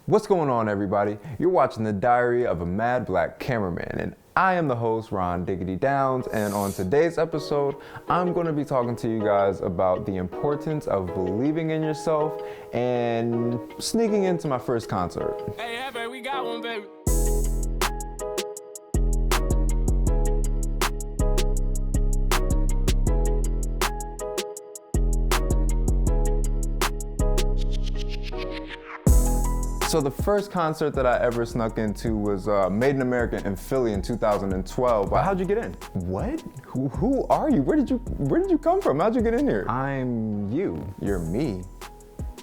What's going on, everybody? You're watching the Diary of a Mad Black Cameraman, and I am the host, WheresDiggity Downs, and on today's episode, I'm going to be talking to you guys about the importance of believing in yourself and sneaking into my first concert. Hey, baby, we got one, baby. So the first concert that I ever snuck into was Made in America in Philly in 2012. But how'd you get in? What? Who are you? Where did you come from? How'd you get in here? I'm you. You're me.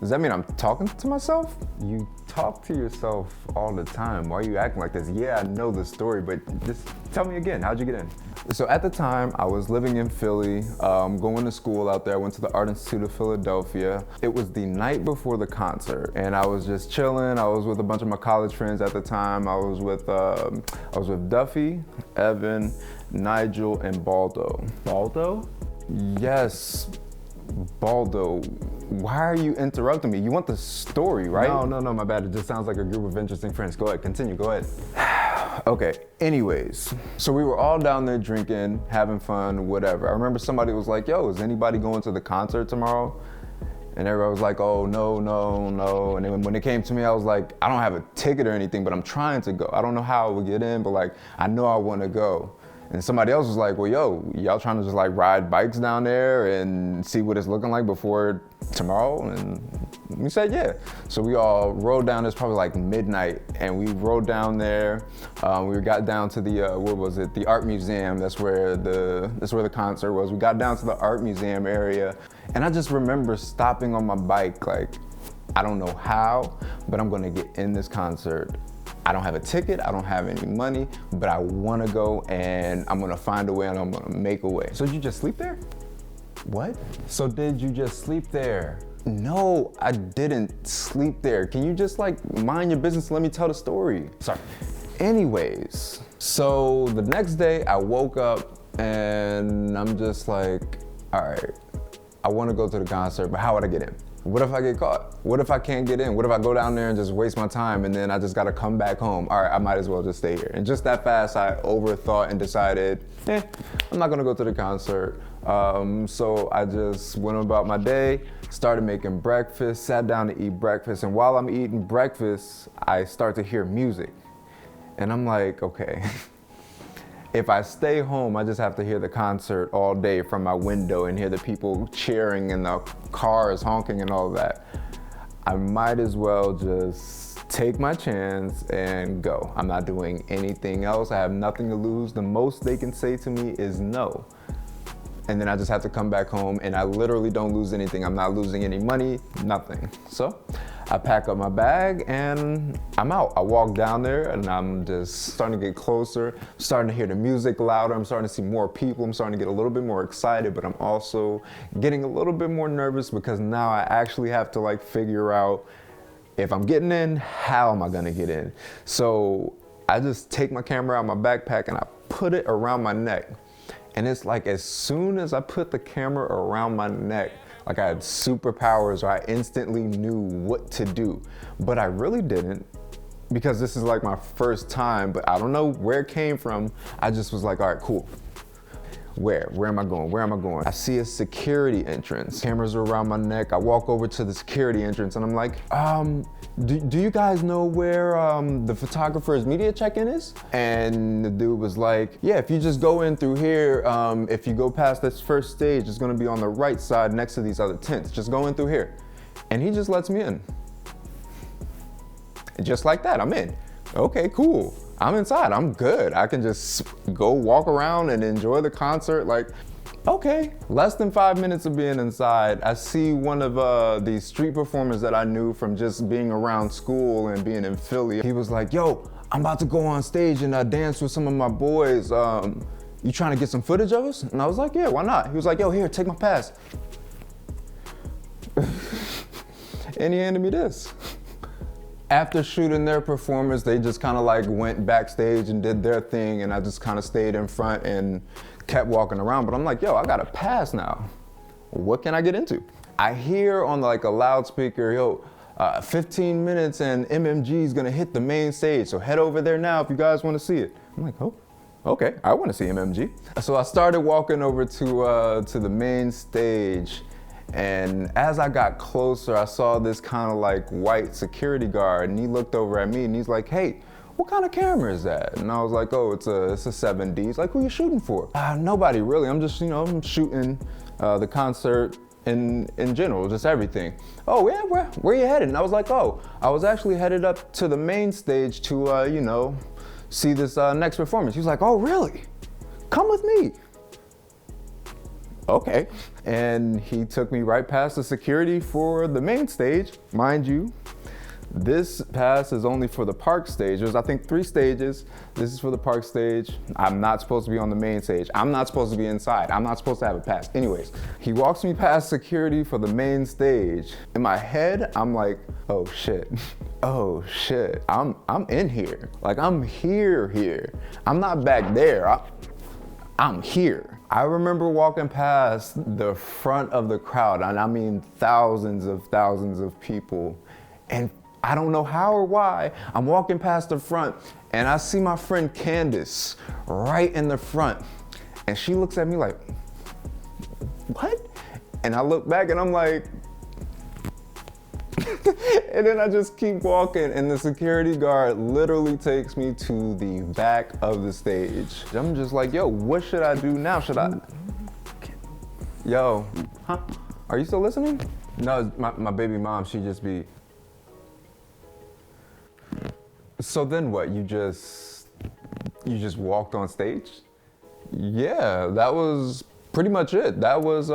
Does that mean I'm talking to myself? You talk to yourself all the time. Why are you acting like this? Yeah, I know the story, but just tell me again, how'd you get in? So at the time, I was living in Philly, going to school out there. I went to the Art Institute of Philadelphia. It was the night before the concert, and I was just chilling. I was with a bunch of my college friends at the time. I was with Duffy, Evan, Nigel, and Baldo. Baldo? Yes, Baldo. Why are you interrupting me? You want the story, right? No, my bad. It just sounds like a group of interesting friends. Go ahead, continue, go ahead. Okay, anyways, so we were all down there drinking, having fun, whatever. I remember somebody was like, yo, is anybody going to the concert tomorrow? And everybody was like, oh, no. And then when it came to me, I was like, I don't have a ticket or anything, but I'm trying to go. I don't know how I would get in, but like, I know I want to go. And somebody else was like, well, yo, y'all trying to just like ride bikes down there and see what it's looking like before tomorrow? And we said, yeah. So we all rode down, it's probably like midnight, and we rode down there. We got down to the, the art museum. That's where the concert was. We got down to the art museum area, and I just remember stopping on my bike, like, I don't know how, but I'm gonna get in this concert. I don't have a ticket, I don't have any money, but I wanna go and I'm gonna find a way and I'm gonna make a way. So did you just sleep there? What? So did you just sleep there? No, I didn't sleep there. Can you just like mind your business and let me tell the story? Sorry. Anyways, so the next day I woke up and I'm just like, all right, I wanna go to the concert, but how would I get in? What if I get caught? What if I can't get in? What if I go down there and just waste my time and then I just gotta come back home? All right, I might as well just stay here. And just that fast, I overthought and decided, I'm not gonna go to the concert. So I just went about my day, started making breakfast, sat down to eat breakfast. And while I'm eating breakfast, I start to hear music. And I'm like, okay. If I stay home, I just have to hear the concert all day from my window and hear the people cheering and the cars honking and all that. I might as well just take my chance and go. I'm not doing anything else. I have nothing to lose. The most they can say to me is no. And then I just have to come back home and I literally don't lose anything. I'm not losing any money, nothing. So I pack up my bag and I'm out. I walk down there and I'm just starting to get closer, starting to hear the music louder. I'm starting to see more people. I'm starting to get a little bit more excited, but I'm also getting a little bit more nervous because now I actually have to like figure out if I'm getting in, how am I gonna get in? So I just take my camera out of my backpack and I put it around my neck. And it's like as soon as I put the camera around my neck, like I had superpowers or I instantly knew what to do. But I really didn't because this is like my first time, but I don't know where it came from. I just was like, all right, cool. Where am I going? Where am I going? I see a security entrance. Cameras are around my neck. I walk over to the security entrance and I'm like, do you guys know where the photographer's media check-in is? And the dude was like, yeah, if you just go in through here, if you go past this first stage, it's gonna be on the right side next to these other tents. Just go in through here. And he just lets me in. And just like that, I'm in. Okay, cool. I'm inside, I'm good. I can just go walk around and enjoy the concert. Like, okay. Less than 5 minutes of being inside, I see one of these street performers that I knew from just being around school and being in Philly. He was like, yo, I'm about to go on stage and dance with some of my boys. You trying to get some footage of us? And I was like, yeah, why not? He was like, yo, here, take my pass. And he handed me this. After shooting their performance, they just kind of like went backstage and did their thing, and I just kind of stayed in front and kept walking around. But I'm like, yo, I got a pass now. What can I get into? I hear on like a loudspeaker, yo, 15 minutes and MMG is gonna hit the main stage, so head over there now if you guys wanna see it. I'm like, oh, okay, I wanna see MMG. So I started walking over to the main stage, and as I got closer, I saw this kind of like white security guard, and he looked over at me and he's like, hey, what kind of camera is that? And I was like, oh, it's a 7D. He's like, who you shooting for? Nobody really, I'm just, I'm shooting the concert in general, just everything. Oh yeah, where you headed? And I was like, oh, I was actually headed up to the main stage to, see this next performance. He was like, oh really? Come with me. Okay. And he took me right past the security for the main stage. Mind you, this pass is only for the park stage. There's, I think, 3 stages. This is for the park stage. I'm not supposed to be on the main stage. I'm not supposed to be inside. I'm not supposed to have a pass. Anyways, he walks me past security for the main stage. In my head, I'm like, oh shit. Oh shit. I'm in here. Like, I'm here. I'm not back there. I'm here. I remember walking past the front of the crowd, and I mean thousands of people, and I don't know how or why, I'm walking past the front and I see my friend Candace right in the front, and she looks at me like, what? And I look back and I'm like, and then I just keep walking, and the security guard literally takes me to the back of the stage. I'm just like, yo, what should I do now? Should I? Yo, huh? Are you still listening? No, my baby mom, she just be. So then what? You just walked on stage? Yeah, that was pretty much it. That was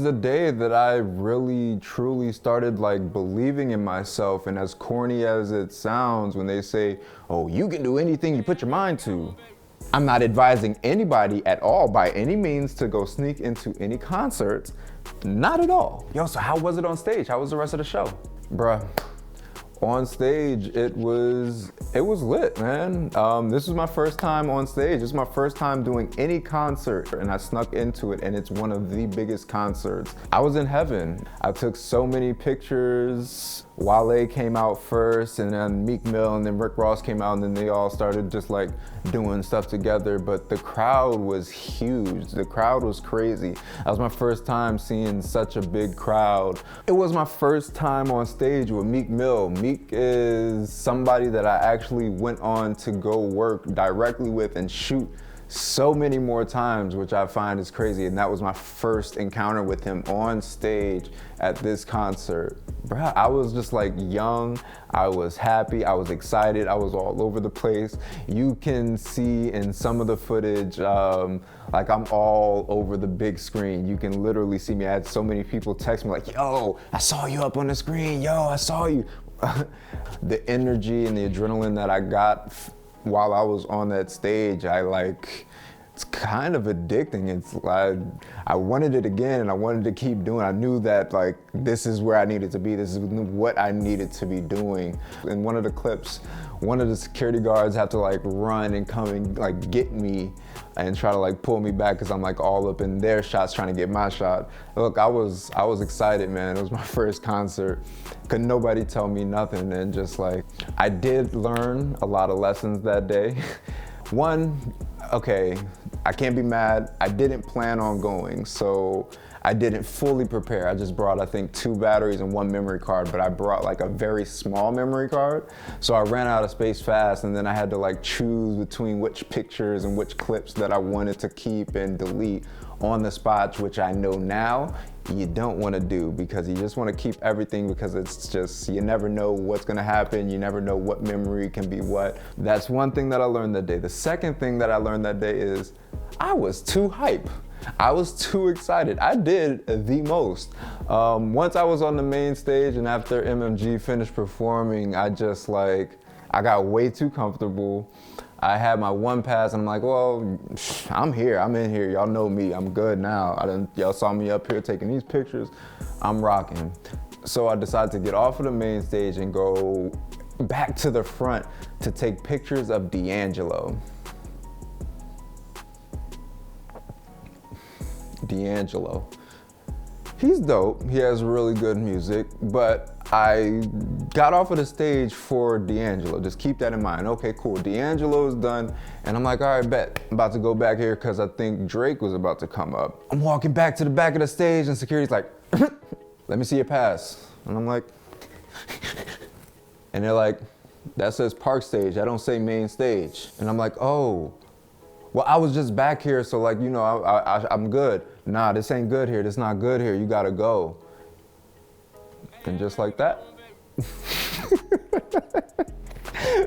the day that I really truly started like believing in myself. And as corny as it sounds when they say, oh, you can do anything you put your mind to, I'm not advising anybody at all by any means to go sneak into any concerts. Not at all. Yo, so how was it on stage? How was the rest of the show? Bruh. On stage, it was lit, man. This was my first time on stage. This is my first time doing any concert, and I snuck into it, and it's one of the biggest concerts. I was in heaven. I took so many pictures. Wale came out first, and then Meek Mill, and then Rick Ross came out, and then they all started just like doing stuff together. But the crowd was huge. The crowd was crazy. That was my first time seeing such a big crowd. It was my first time on stage with Meek Mill. Meek is somebody that I actually went on to go work directly with and shoot so many more times, which I find is crazy. And that was my first encounter with him on stage at this concert. Bruh, I was just like young, I was happy, I was excited, I was all over the place. You can see in some of the footage, like I'm all over the big screen. You can literally see me. I had so many people text me like, yo, I saw you up on the screen, yo, I saw you. The energy and the adrenaline that I got while I was on that stage, it's kind of addicting. It's like, I wanted it again and I wanted to keep doing. I knew that like, this is where I needed to be. This is what I needed to be doing. In one of the clips, one of the security guards had to like run and come and like get me and try to like pull me back because I'm like all up in their shots trying to get my shot. Look, I was excited, man. It was my first concert. Couldn't nobody tell me nothing, and just like, I did learn a lot of lessons that day. One, okay, I can't be mad. I didn't plan on going, so I didn't fully prepare. I just brought, I think, 2 batteries and 1 memory card, but I brought like a very small memory card. So I ran out of space fast, and then I had to like choose between which pictures and which clips that I wanted to keep and delete on the spot, which I know now you don't want to do, because you just want to keep everything, because it's just, you never know what's going to happen. You never know what memory can be what. That's one thing that I learned that day. The second thing that I learned that day is I was too hype. I was too excited. I did the most. Once I was on the main stage and after MMG finished performing, I got way too comfortable. I had my 1 pass and I'm like, well, I'm here, I'm in here. Y'all know me, I'm good now. Y'all saw me up here taking these pictures. I'm rocking. So I decided to get off of the main stage and go back to the front to take pictures of D'Angelo. He's dope. He has really good music, but I got off of the stage for D'Angelo. Just keep that in mind. Okay, cool. D'Angelo is done, and I'm like, all right, bet. I'm about to go back here because I think Drake was about to come up. I'm walking back to the back of the stage, and security's like, let me see your pass. And I'm like, and they're like, that says park stage. I don't say main stage. And I'm like, oh, well, I was just back here, so like, you know, I'm good. Nah, this ain't good here. This not good here. You gotta go. And just like that,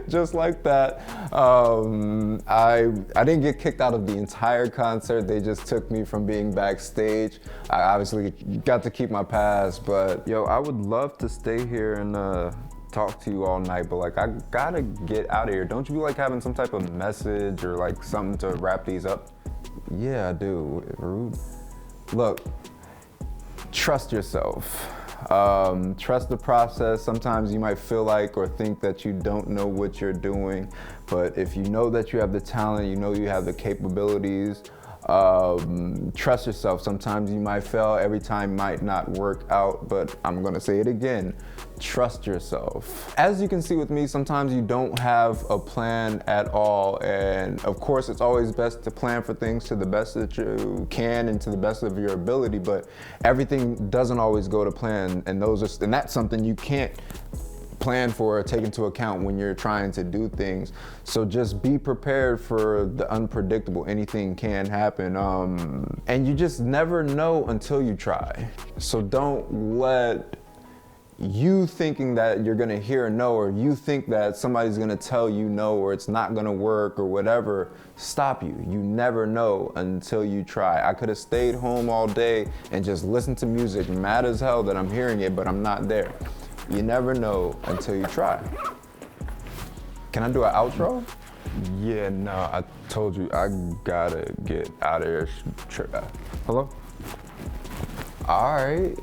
just like that, I didn't get kicked out of the entire concert. They just took me from being backstage. I obviously got to keep my pass, but yo, I would love to stay here and talk to you all night, but like I gotta get out of here. Don't you like having some type of message or like something to wrap these up? Yeah, I do. Rude. Look, trust yourself. Trust the process. Sometimes you might feel like or think that you don't know what you're doing, but if you know that you have the talent, you know you have the capabilities, trust yourself. Sometimes you might fail, every time might not work out, but I'm gonna say it again, trust yourself. As you can see with me, sometimes you don't have a plan at all, and of course it's always best to plan for things to the best that you can and to the best of your ability, but everything doesn't always go to plan, and that's something you can't plan for or take into account when you're trying to do things. So just be prepared for the unpredictable. Anything can happen, and you just never know until you try. So don't let you thinking that you're gonna hear a no, or you think that somebody's gonna tell you no, or it's not gonna work or whatever, stop you. You never know until you try. I could have stayed home all day and just listened to music, mad as hell that I'm hearing it, but I'm not there. You never know until you try. Can I do an outro? Yeah, no, I told you I gotta get out of here. Hello? All right.